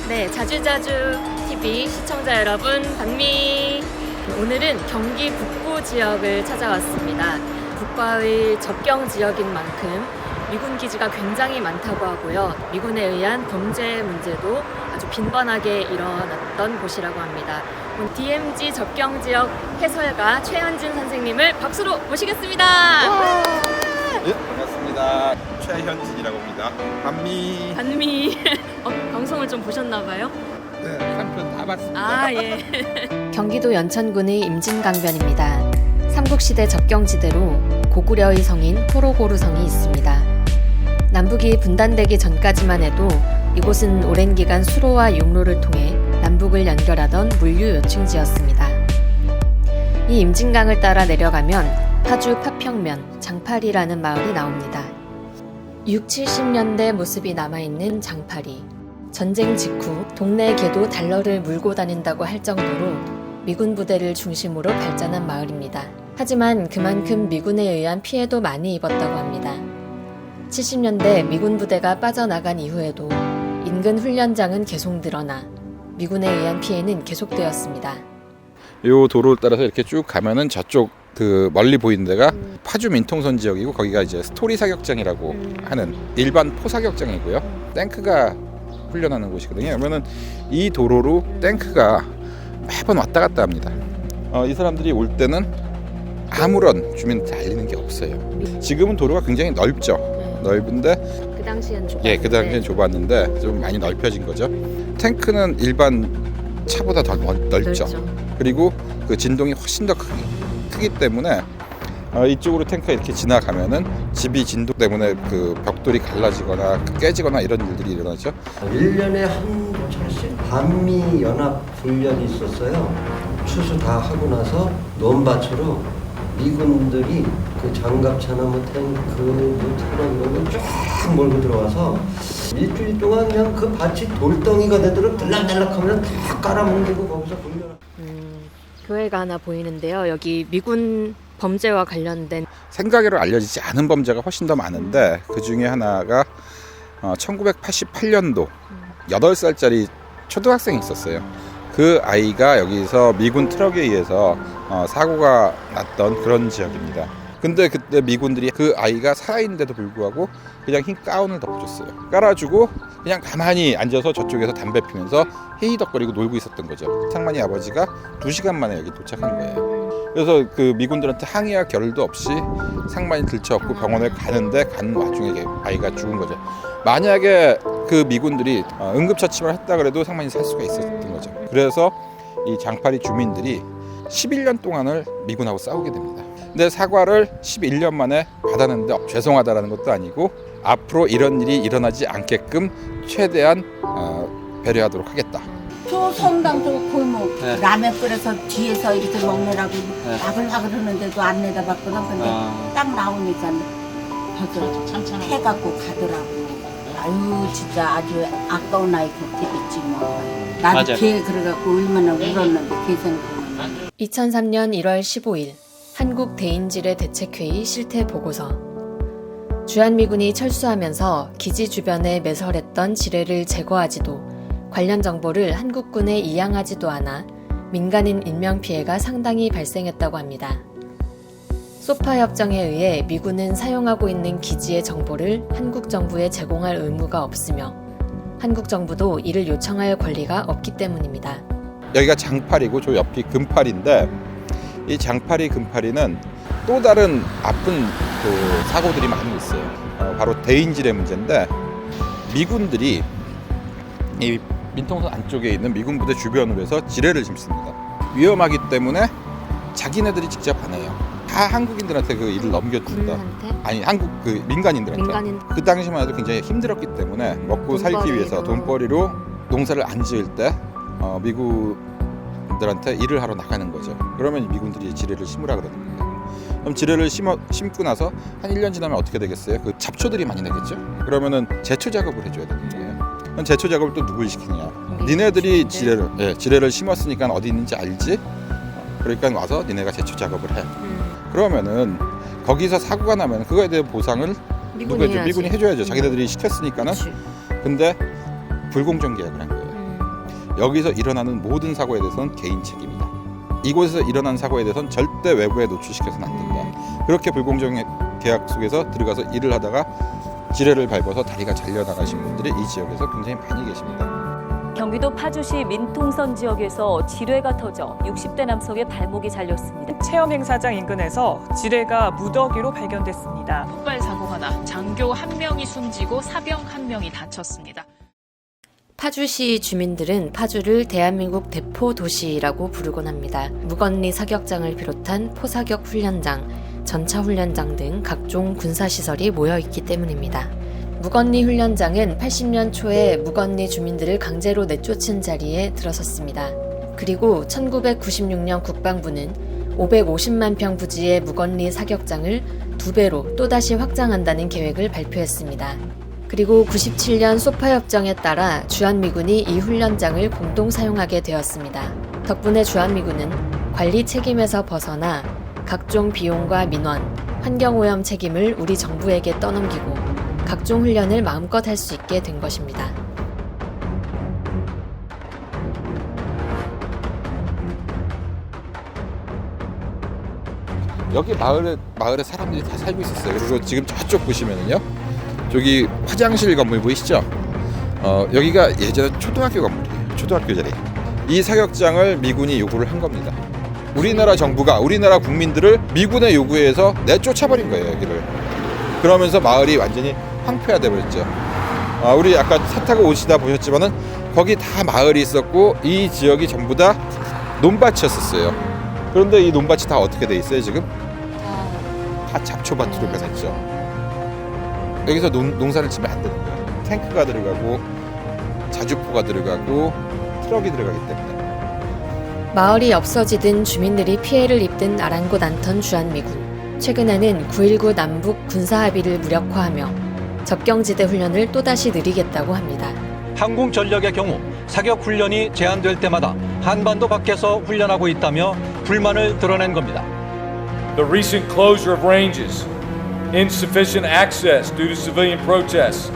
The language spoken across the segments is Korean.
네, 자주자주 TV 시청자 여러분, 박미. 오늘은 경기 북부 지역을 찾아왔습니다. 북과의 접경 지역인 만큼 미군 기지가 굉장히 많다고 하고요. 미군에 의한 범죄 문제도 아주 빈번하게 일어났던 곳이라고 합니다. DMZ 접경 지역 해설가 최현진 선생님을 박수로 모시겠습니다. 네, 반갑습니다. 최현진이라고 합니다. 반미. 방송을 좀 보셨나봐요? 네, 3편 다 봤습니다. 아, 예. 경기도 연천군의 임진강변입니다. 삼국시대 접경지대로 고구려의 성인 호로고루성이 있습니다. 남북이 분단되기 전까지만 해도 이곳은 오랜 기간 수로와 육로를 통해 남북을 연결하던 물류 요충지였습니다. 이 임진강을 따라 내려가면 파주 파평면 장파리라는 마을이 나옵니다. 6, 70년대 모습이 남아있는 장파리. 전쟁 직후 동네 개도 달러를 물고 다닌다고 할 정도로 미군 부대를 중심으로 발전한 마을입니다. 하지만 그만큼 미군에 의한 피해도 많이 입었다고 합니다. 70년대 미군 부대가 빠져나간 이후에도 인근 훈련장은 계속 늘어나 미군에 의한 피해는 계속되었습니다. 이 도로를 따라서 이렇게 쭉 가면은 저쪽 그 멀리 보이는 데가 파주 민통선 지역이고 거기가 이제 스토리 사격장이라고 하는 일반 포사격장이고요. 탱크가 훈련하는 곳이거든요. 그러면은 이 도로로 탱크가 매번 왔다 갔다 합니다. 이 사람들이 올 때는 아무런 주민한테 알리는 게 없어요. 지금은 도로가 굉장히 넓죠. 넓은데 그 당시엔 좁았는데, 그 당시엔 좁았는데 좀 많이 넓혀진 거죠. 탱크는 일반 차보다 더 넓죠. 그리고 그 진동이 훨씬 더 크기 때문에 이쪽으로 탱크가 이렇게 지나가면은 집이 진동 때문에 그 벽돌이 갈라지거나 깨지거나 이런 일들이 일어나죠. 1년에 한 차례씩 반미 연합 훈련이 있었어요. 추수 다 하고 나서 논밭으로 미군들이 그 장갑차나 뭐 탱크, 뭐 트럭 이런 거 쫙 몰고 들어와서 일주일 동안 그냥 그 밭이 돌덩이가 되도록 들락달락하면 다 깔아뭉개고 거기서 훈련. 교회가 하나 보이는데요. 여기 미군 범죄와 관련된 생각으로 알려지지 않은 범죄가 훨씬 더 많은데 그 중에 하나가 1988년도 8살짜리 초등학생이 있었어요. 그 아이가 여기서 미군 트럭에 의해서 사고가 났던 그런 지역입니다. 근데 그때 미군들이 그 아이가 살아있는데도 불구하고 그냥 흰 가운을 덮어줬어요. 깔아주고 그냥 가만히 앉아서 저쪽에서 담배 피면서 헤이덕거리고 놀고 있었던 거죠. 상만이 아버지가 2시간 만에 여기 도착한 거예요. 그래서 그 미군들한테 항의와 결도 없이 상만이 들쳐업고 병원에 가는데 간 와중에 아이가 죽은 거죠. 만약에 그 미군들이 응급처치만 했다 그래도 상만이 살 수가 있었던 거죠. 그래서 이 장파리 주민들이 11년 동안을 미군하고 싸우게 됩니다. 근데 사과를 11년 만에 받았는데 죄송하다라는 것도 아니고 앞으로 이런 일이 일어나지 않게끔 최대한 배려하도록 하겠다. 저 성당 저 골목 라면 끓여서 뒤에서 이렇게 먹느라고 와글와글 하는데도 안 내다봤거든. 근데 딱 나오니까 벌써 해갖고 가더라고. 아유 진짜 아주 아까운 아이 곁이겠지 뭐. 나도 걔 그래갖고 얼마나 울었는데 걔 생각하면. 2003년 1월 15일 한국 대인지뢰 대책회의 실태 보고서. 주한미군이 철수하면서 기지 주변에 매설했던 지뢰를 제거하지도 관련 정보를 한국군에 이양하지도 않아 민간인 인명피해가 상당히 발생했다고 합니다. 소파 협정에 의해 미군은 사용하고 있는 기지의 정보를 한국 정부에 제공할 의무가 없으며 한국 정부도 이를 요청할 권리가 없기 때문입니다. 여기가 장파리고 저 옆이 금파리인데 이 장파리 금파리는 또 다른 아픈 그 사고들이 많이 있어요. 바로 대인지뢰 문제인데 미군들이 이 민통선 안쪽에 있는 미군 부대 주변으로 해서 지뢰를 심습니다. 위험하기 때문에 자기네들이 직접 안 해요. 다 한국인들한테 그 일을 넘겨준다. 아니 한국 그 민간인들한테. 그 당시만 해도 굉장히 힘들었기 때문에 먹고 살기 위해서 돈벌이로 농사를 안 지을 때 미군들한테 일을 하러 나가는 거죠. 그러면 미군들이 지뢰를 심으라 그러는 거예요. 그럼 지뢰를 심고 나서 한 1년 지나면 어떻게 되겠어요? 그 잡초들이 많이 나겠죠? 그러면은 제초 작업을 해줘야 되는 거예요. 그럼 제초 작업을 또 누구 시키냐? 니네들이 지뢰를 심었으니까 어디 있는지 알지? 그러니까 와서 니네가 제초 작업을 해. 그러면은 거기서 사고가 나면 그거에 대한 보상을 미군이 해줘야죠. 자기네들이 시켰으니까는. 근데 불공정 계약을 한 거예요. 여기서 일어나는 모든 사고에 대해서는 개인 책임이다. 이곳에서 일어난 사고에 대해서는 절대 외부에 노출시켜서는 안 된다. 그렇게 불공정 계약 속에서 들어가서 일을 하다가 지뢰를 밟아서 다리가 잘려나가신 분들이 이 지역에서 굉장히 많이 계십니다. 경기도 파주시 민통선 지역에서 지뢰가 터져 60대 남성의 발목이 잘렸습니다. 체험 행사장 인근에서 지뢰가 무더기로 발견됐습니다. 폭발 사고가 나 장교 1명이 숨지고 사병 1명이 다쳤습니다. 파주시 주민들은 파주를 대한민국 대포 도시라고 부르곤 합니다. 무건리 사격장을 비롯한 포사격 훈련장, 전차 훈련장 등 각종 군사시설이 모여있기 때문입니다. 무건리 훈련장은 80년 초에 무건리 주민들을 강제로 내쫓은 자리에 들어섰습니다. 그리고 1996년 국방부는 550만 평 부지의 무건리 사격장을 2배로 또다시 확장한다는 계획을 발표했습니다. 그리고 97년 소파협정에 따라 주한미군이 이 훈련장을 공동 사용하게 되었습니다. 덕분에 주한미군은 관리 책임에서 벗어나 각종 비용과 민원, 환경오염 책임을 우리 정부에게 떠넘기고 각종 훈련을 마음껏 할 수 있게 된 것입니다. 여기 마을에 사람들이 다 살고 있었어요. 그리고 지금 저쪽 보시면은요, 저기 화장실 건물 보이시죠? 여기가 예전에 초등학교 건물이에요. 초등학교 자리. 이 사격장을 미군이 요구를 한 겁니다. 우리나라 정부가 우리나라 국민들을 미군의 요구에 의해서 내쫓아버린 거예요, 여기를. 그러면서 마을이 완전히 황폐화돼 버렸죠. 우리 아까 차 타고 오시다 보셨지만은 거기 다 마을이 있었고 이 지역이 전부 다 논밭이었었어요. 그런데 이 논밭이 다 어떻게 돼 있어요 지금? 다 잡초밭으로 변했죠. 여기서 농사를 지면 안 되는 거예요. 탱크가 들어가고 자주포가 들어가고 트럭이 들어가기 때문에. 마을이 없어지든 주민들이 피해를 입든 아랑곳 않던 주한미군. 최근에는 9.19 남북 군사합의를 무력화하며 접경지대 훈련을 또다시 늘리겠다고 합니다. 항공전력의 경우 사격 훈련이 제한될 때마다 한반도 밖에서 훈련하고 있다며 불만을 드러낸 겁니다. The recent closure of ranges, insufficient access due to civilian protests,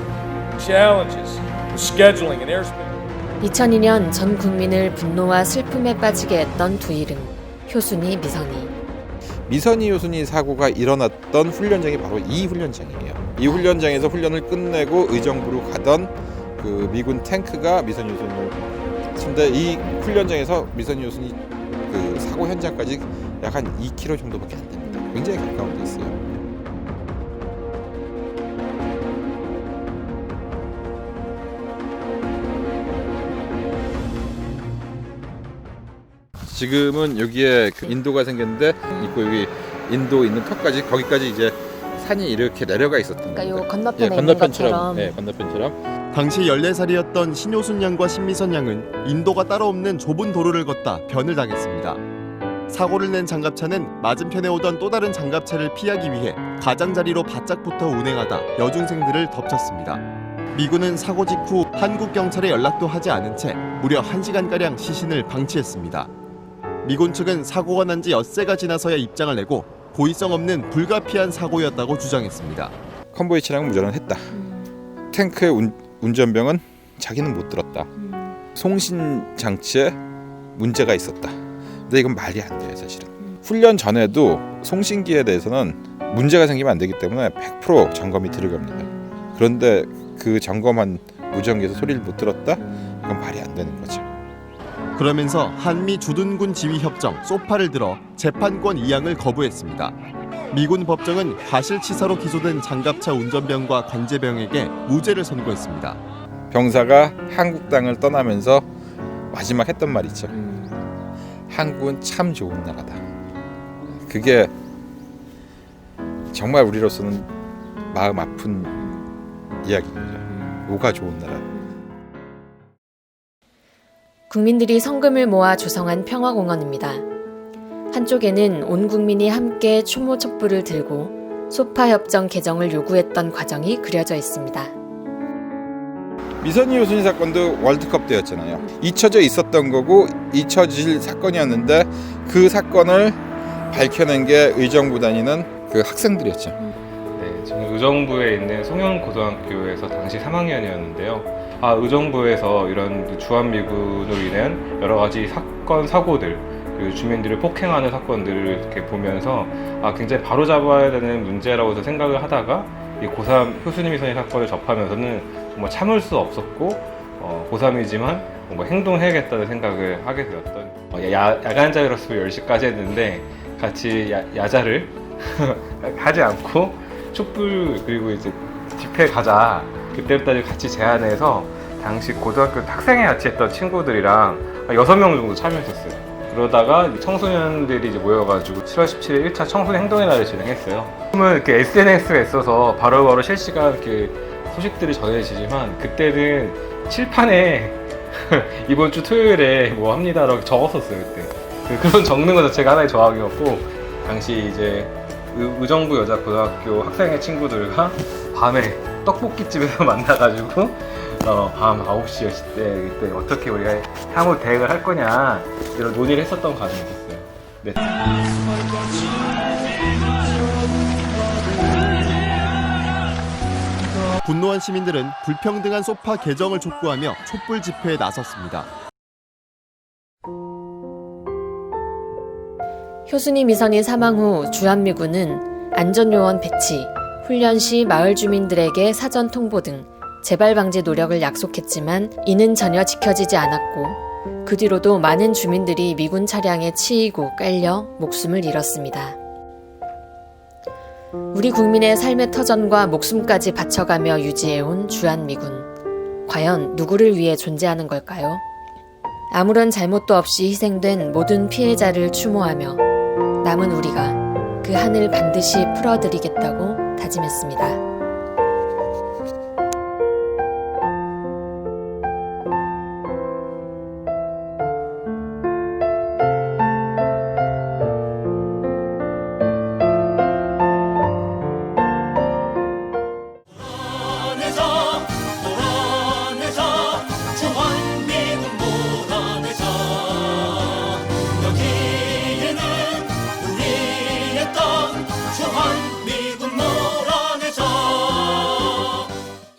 challenges with scheduling and airspace. 2002년 전 국민을 분노와 슬픔에 빠지게 했던 두 이름, 효순이, 미선이. 미선이 효순이 사고가 일어났던 훈련장이 바로 이 훈련장이에요. 이 훈련장에서 훈련을 끝내고 의정부로 가던 그 미군 탱크가 미선이 효순을 근데 이 훈련장에서 미선이 효순이 그 사고 현장까지 약 한 2km 정도밖에 안 됩니다. 굉장히 가까운 데 있어요. 지금은 여기에 그 인도가 생겼는데 있고 여기 인도 있는 턱까지 거기까지 이제 산이 이렇게 내려가 있었던 그러니까 겁니다. 요 건너편에 있는 것처럼. 네, 건너편처럼. 당시 14살이었던 신효순 양과 신미선 양은 인도가 따로 없는 좁은 도로를 걷다 변을 당했습니다. 사고를 낸 장갑차는 맞은편에 오던 또 다른 장갑차를 피하기 위해 가장자리로 바짝 붙어 운행하다 여중생들을 덮쳤습니다. 미군은 사고 직후 한국 경찰에 연락도 하지 않은 채 무려 1시간가량 시신을 방치했습니다. 미군 측은 사고가 난 지 엿새가 지나서야 입장을 내고 고의성 없는 불가피한 사고였다고 주장했습니다. 컨보이 차량은 무전을 했다. 탱크의 운전병은 자기는 못 들었다. 송신 장치에 문제가 있었다. 근데 이건 말이 안 돼요, 사실은. 훈련 전에도 송신기에 대해서는 문제가 생기면 안 되기 때문에 100% 점검이 들어갑니다. 그런데 그 점검한 무전기에서 소리를 못 들었다? 이건 말이 안 되는 거죠. 그러면서 한미 주둔군 지휘 협정 소파를 들어 재판권 이양을 거부했습니다. 미군 법정은 과실치사로 기소된 장갑차 운전병과 관제병에게 무죄를 선고했습니다. 병사가 한국 땅을 떠나면서 마지막 했던 말 있죠. 한국은 참 좋은 나라다. 그게 정말 우리로서는 마음 아픈 이야기입니다. 뭐가 좋은 나라. 국민들이 성금을 모아 조성한 평화공원입니다. 한쪽에는 온 국민이 함께 추모 촛불을 들고 소파협정 개정을 요구했던 과정이 그려져 있습니다. 미선이 효순이 사건도 월드컵 때였잖아요. 잊혀져 있었던 거고 잊혀질 사건이었는데 그 사건을 밝혀낸 게 의정부 다니는 그 학생들이었죠. 네, 저는 의정부에 있는 송영고등학교에서 당시 3학년이었는데요. 의정부에서 이런 주한미군으로 인한 여러 가지 사건, 사고들, 그리고 주민들을 폭행하는 사건들을 이렇게 보면서 굉장히 바로잡아야 되는 문제라고 생각을 하다가 이 고3 효순이미선이 사건을 접하면서는 정말 참을 수 없었고 고3이지만 뭔가 행동해야겠다는 생각을 하게 되었던 야간자율학습을 10시까지 했는데 같이 야자를 하지 않고 촛불 그리고 이제 집회 가자 그때부터 같이 제안해서 당시 고등학교 학생회 같이 했던 친구들이랑 6명 정도 참여했었어요. 그러다가 청소년들이 이제 모여가지고 7월 17일 1차 청소년 행동의 날을 진행했어요. 지금은 이렇게 SNS가 있어서 바로바로 실시간 이렇게 소식들이 전해지지만 그때는 칠판에 이번 주 토요일에 뭐 합니다라고 적었었어요. 그때 그런 적는 것 자체가 하나의 저항이었고 당시 이제 의정부 여자고등학교 학생회 친구들과 밤에 떡볶이집에서 만나가지고 밤 9시, 10시 때 그때 어떻게 우리가 향후 대응을 할 거냐 이런 논의를 했었던 과정이 있었어요. 네. 분노한 시민들은 불평등한 소파 개정을 촉구하며 촛불 집회에 나섰습니다. 효순이 미선이 사망 후 주한미군은 안전요원 배치, 훈련 시 마을 주민들에게 사전 통보 등 재발 방지 노력을 약속했지만 이는 전혀 지켜지지 않았고 그 뒤로도 많은 주민들이 미군 차량에 치이고 깔려 목숨을 잃었습니다. 우리 국민의 삶의 터전과 목숨까지 바쳐가며 유지해온 주한미군. 과연 누구를 위해 존재하는 걸까요? 아무런 잘못도 없이 희생된 모든 피해자를 추모하며 남은 우리가 그 한을 반드시 풀어드리겠다고 다짐했습니다.